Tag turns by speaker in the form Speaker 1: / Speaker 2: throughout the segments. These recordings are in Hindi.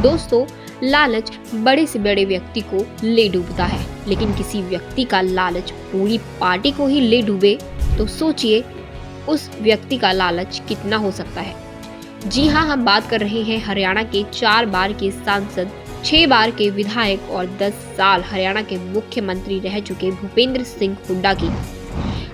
Speaker 1: दोस्तों, लालच बड़े से बड़े व्यक्ति को ले डूबता है, लेकिन किसी व्यक्ति का लालच पूरी पार्टी को ही ले डूबे तो सोचिए उस व्यक्ति का लालच कितना हो सकता है। जी हाँ, हम बात कर रहे हैं हरियाणा के 4 बार के सांसद, 6 बार के विधायक और 10 साल हरियाणा के मुख्यमंत्री रह चुके भूपेंद्र सिंह हुड्डा की।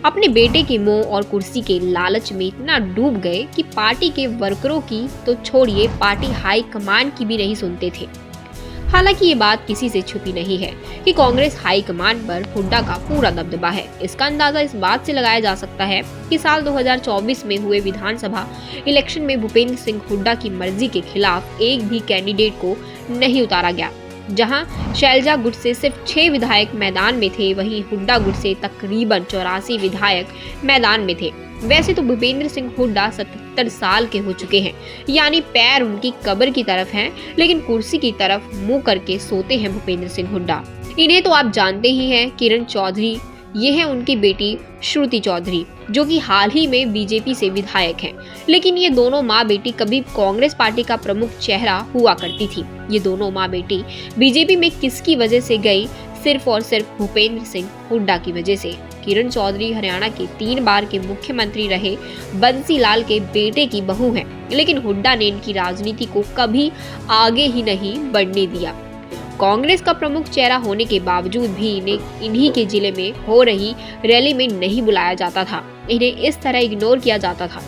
Speaker 1: अपने बेटे के मोह और कुर्सी के लालच में इतना डूब गए कि पार्टी के वर्करों की तो छोड़िए, पार्टी हाई कमान की भी नहीं सुनते थे। हालांकि ये बात किसी से छुपी नहीं है कि कांग्रेस हाई कमान पर हुड्डा का पूरा दबदबा है। इसका अंदाजा इस बात से लगाया जा सकता है कि साल 2024 में हुए विधानसभा इलेक्शन में भूपेंद्र सिंह हुड्डा की मर्जी के खिलाफ एक भी कैंडिडेट को नहीं उतारा गया। जहां शैलजा गुट से सिर्फ 6 विधायक मैदान में थे, वहीं हुड्डा गुट से तकरीबन 84 विधायक मैदान में थे। वैसे तो भूपेंद्र सिंह हुड्डा 77 साल के हो चुके हैं, यानी पैर उनकी कब्र की तरफ हैं, लेकिन कुर्सी की तरफ मुंह करके सोते हैं भूपेंद्र सिंह हुड्डा। इन्हें तो आप जानते ही हैं, किरण चौधरी। ये है उनकी बेटी श्रुति चौधरी, जो कि हाल ही में बीजेपी से विधायक हैं। लेकिन ये दोनों माँ बेटी कभी कांग्रेस पार्टी का प्रमुख चेहरा हुआ करती थी। ये दोनों माँ बेटी बीजेपी में किसकी वजह से गई? सिर्फ और सिर्फ भूपेंद्र सिंह हुड्डा की वजह से। किरण चौधरी हरियाणा के 3 बार के मुख्यमंत्री रहे बंसी लाल के बेटे की बहू हैं, लेकिन हुड्डा ने इनकी राजनीति को कभी आगे ही नहीं बढ़ने दिया। कांग्रेस का प्रमुख चेहरा होने के बावजूद भी इन्हें इन्हीं के जिले में हो रही रैली में नहीं बुलाया जाता था। इन्हें इस तरह इग्नोर किया जाता था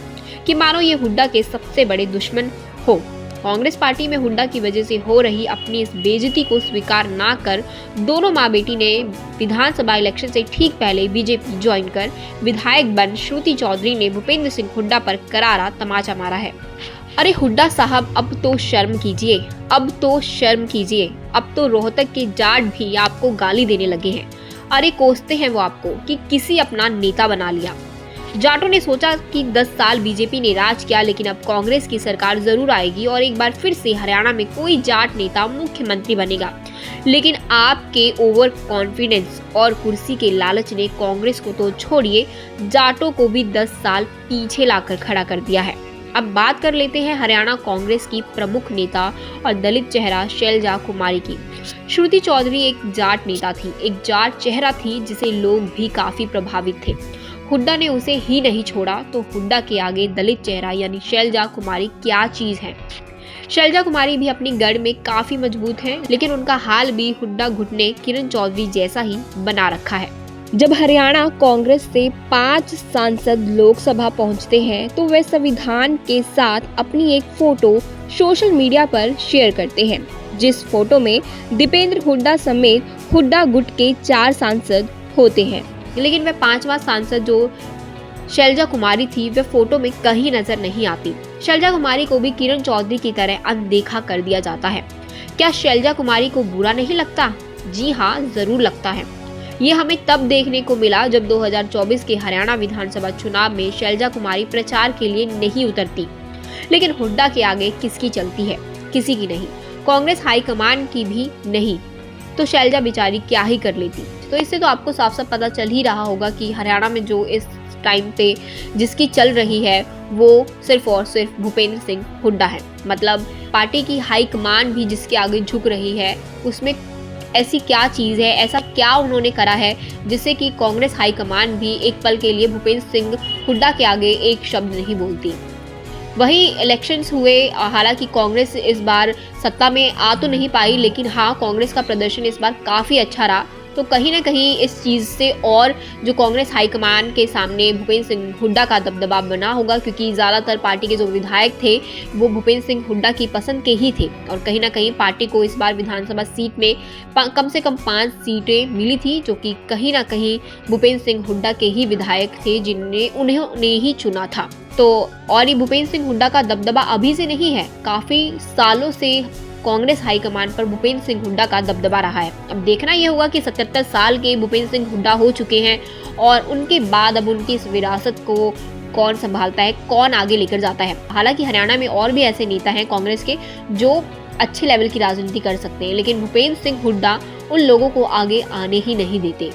Speaker 1: कि मानो ये हुड्डा के सबसे बड़े दुश्मन हो। कांग्रेस पार्टी में हुड्डा की वजह से हो रही अपनी इस बेइज्जती को स्वीकार ना कर दोनों माँ बेटी ने विधानसभा इलेक्शन से ठीक पहले बीजेपी ज्वाइन कर विधायक बन श्रुति चौधरी ने भूपेंद्र सिंह हुड्डा पर करारा तमाचा मारा है। अरे हुड्डा साहब, अब तो शर्म कीजिए, अब तो शर्म कीजिए। अब तो रोहतक के जाट भी आपको गाली देने लगे हैं। अरे कोसते हैं वो आपको कि किसी अपना नेता बना लिया। जाटों ने सोचा कि 10 साल बीजेपी ने राज किया, लेकिन अब कांग्रेस की सरकार जरूर आएगी और एक बार फिर से हरियाणा में कोई जाट नेता मुख्यमंत्री बनेगा। लेकिन आपके ओवर कॉन्फिडेंस और कुर्सी के लालच ने कांग्रेस को तो छोड़िए, जाटों को भी 10 साल पीछे लाकर खड़ा कर दिया है। अब बात कर लेते हैं हरियाणा कांग्रेस की प्रमुख नेता और दलित चेहरा शैलजा कुमारी की। श्रुति चौधरी एक जाट नेता थी, एक जाट चेहरा थी जिसे लोग भी काफी प्रभावित थे। हुड्डा ने उसे ही नहीं छोड़ा, तो हुड्डा के आगे दलित चेहरा यानी शैलजा कुमारी क्या चीज है। शैलजा कुमारी भी अपनी गढ़ में काफी मजबूत हैं, लेकिन उनका हाल भी हुड्डा गुट ने किरण चौधरी जैसा ही बना रखा है। जब हरियाणा कांग्रेस से 5 सांसद लोकसभा पहुंचते हैं तो वे संविधान के साथ अपनी एक फोटो सोशल मीडिया पर शेयर करते हैं, जिस फोटो में दीपेंद्र हुड्डा समेत हुड्डा गुट के 4 सांसद होते हैं। लेकिन वह 5वां सांसद जो शैलजा कुमारी थी, वह फोटो में कहीं नजर नहीं आती। शैलजा कुमारी को भी किरण चौधरी की तरह अनदेखा कर दिया जाता है। क्या शैलजा कुमारी को बुरा नहीं लगता? जी हाँ, जरूर लगता है। ये हमें तब देखने को मिला जब 2024 के हरियाणा विधानसभा चुनाव में शैलजा कुमारी प्रचार के लिए नहीं उतरती। लेकिन हुड्डा के आगे किसकी चलती है? किसी की नहीं, कांग्रेस हाईकमान की भी नहीं, तो शैलजा बेचारी क्या ही कर लेती। तो इससे तो आपको साफ साफ पता चल ही रहा होगा कि हरियाणा में जो इस टाइम पे जिसकी चल रही है वो सिर्फ और सिर्फ भूपेंद्र सिंह हुड्डा है। मतलब पार्टी की हाईकमान भी जिसके आगे झुक रही है, उसमें ऐसी क्या चीज है, ऐसा क्या उन्होंने करा है जिससे कि कांग्रेस हाईकमान भी एक पल के लिए भूपेंद्र सिंह हुड्डा के आगे एक शब्द नहीं बोलती। वही इलेक्शंस हुए, हालांकि कांग्रेस इस बार सत्ता में आ तो नहीं पाई, लेकिन हाँ, कांग्रेस का प्रदर्शन इस बार काफी अच्छा रहा। तो कहीं ना कहीं इस चीज़ से और जो कांग्रेस हाईकमान के सामने भूपेंद्र सिंह हुड्डा का दबदबा बना होगा, क्योंकि ज़्यादातर पार्टी के जो विधायक थे वो भूपेंद्र सिंह हुड्डा की पसंद के ही थे। और कहीं ना कहीं पार्टी को इस बार विधानसभा सीट में कम से कम 5 सीटें मिली थी, जो कि कहीं ना कहीं भूपेंद्र सिंह हुड्डा के ही विधायक थे जिन्हें उन्होंने ही चुना था। तो और ये भूपेंद्र सिंह हुड्डा का दबदबा अभी से नहीं है, काफ़ी सालों से कांग्रेस हाईकमान पर भूपेंद्र सिंह हुड्डा का दबदबा रहा है। अब देखना यह होगा कि 77 साल के भूपेंद्र सिंह हुड्डा हो चुके हैं और उनके बाद अब उनकी इस विरासत को कौन संभालता है, कौन आगे लेकर जाता है। हालांकि हरियाणा में और भी ऐसे नेता हैं कांग्रेस के जो अच्छे लेवल की राजनीति कर सकते हैं, लेकिन भूपेंद्र सिंह हुड्डा उन लोगों को आगे आने ही नहीं देते।